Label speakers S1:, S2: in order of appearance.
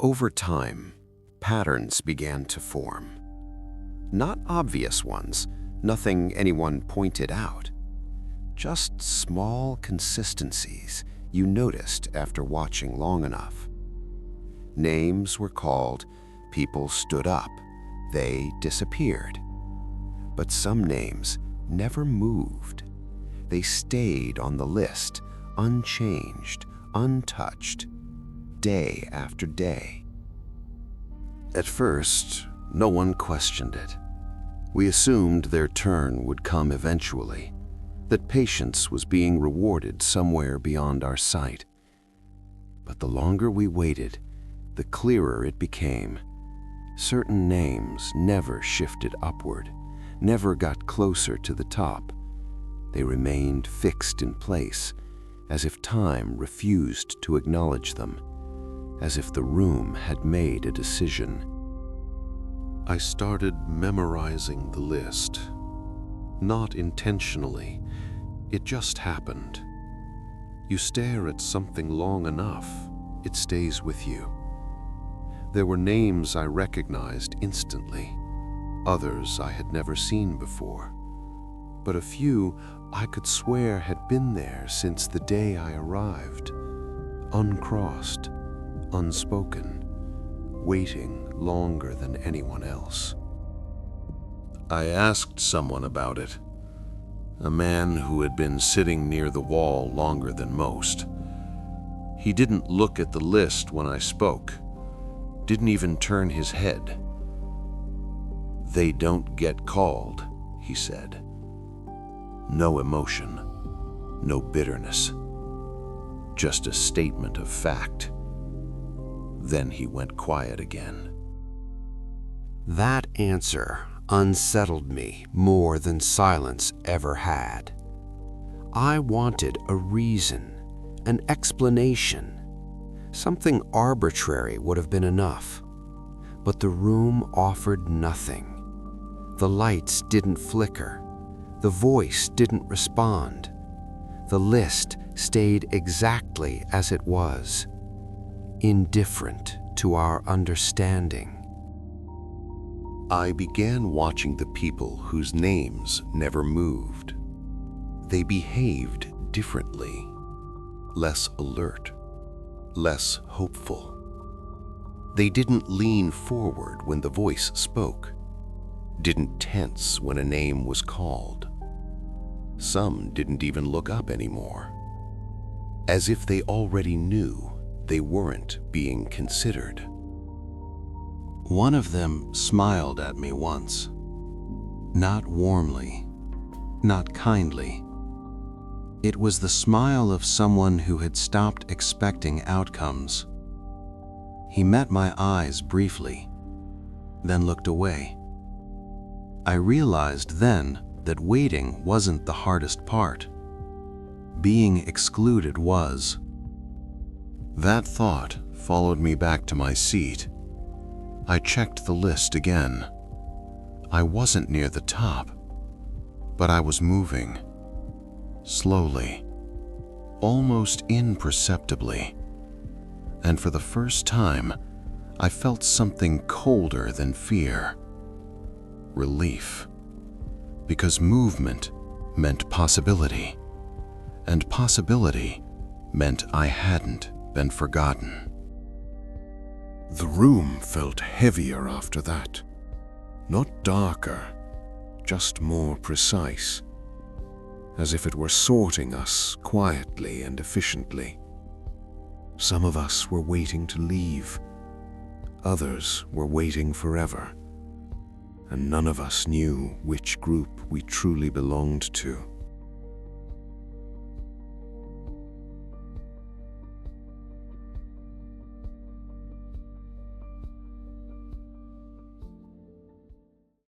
S1: Over time, patterns began to form. Not obvious ones, nothing anyone pointed out. Just small consistencies you noticed after watching long enough. Names were called, people stood up, they disappeared. But some names never moved. They stayed on the list, unchanged, untouched, day after day. At first, no one questioned it. We assumed their turn would come eventually, that patience was being rewarded somewhere beyond our sight. But the longer we waited, the clearer it became. Certain names never shifted upward, never got closer to the top. They remained fixed in place, as if time refused to acknowledge them, as if the room had made a decision. I started memorizing the list. Not intentionally, it just happened. You stare at something long enough, it stays with you. There were names I recognized instantly, others I had never seen before, but a few I could swear had been there since the day I arrived, uncrossed, unspoken, waiting longer than anyone else. I asked someone about it, a man who had been sitting near the wall longer than most. He didn't look at the list when I spoke, didn't even turn his head. "They don't get called," he said. No emotion, no bitterness, just a statement of fact. Then he went quiet again. That answer unsettled me more than silence ever had. I wanted a reason, an explanation. Something arbitrary would have been enough. But the room offered nothing. The lights didn't flicker. The voice didn't respond. The list stayed exactly as it was, indifferent to our understanding. I began watching the people whose names never moved. They behaved differently, less alert, less hopeful. They didn't lean forward when the voice spoke, didn't tense when a name was called. Some didn't even look up anymore, as if they already knew they weren't being considered. One of them smiled at me once, not warmly, not kindly. It was the smile of someone who had stopped expecting outcomes. He met my eyes briefly, then looked away. I realized then that waiting wasn't the hardest part. Being excluded was. That thought followed me back to my seat. I checked the list again. I wasn't near the top, but I was moving. Slowly, almost imperceptibly. And for the first time, I felt something colder than fear. Relief. Because movement meant possibility, and possibility meant I hadn't been forgotten. The room felt heavier after that. Not darker, just more precise, as if it were sorting us quietly and efficiently. Some of us were waiting to leave, others were waiting forever, and none of us knew which group we truly belonged to.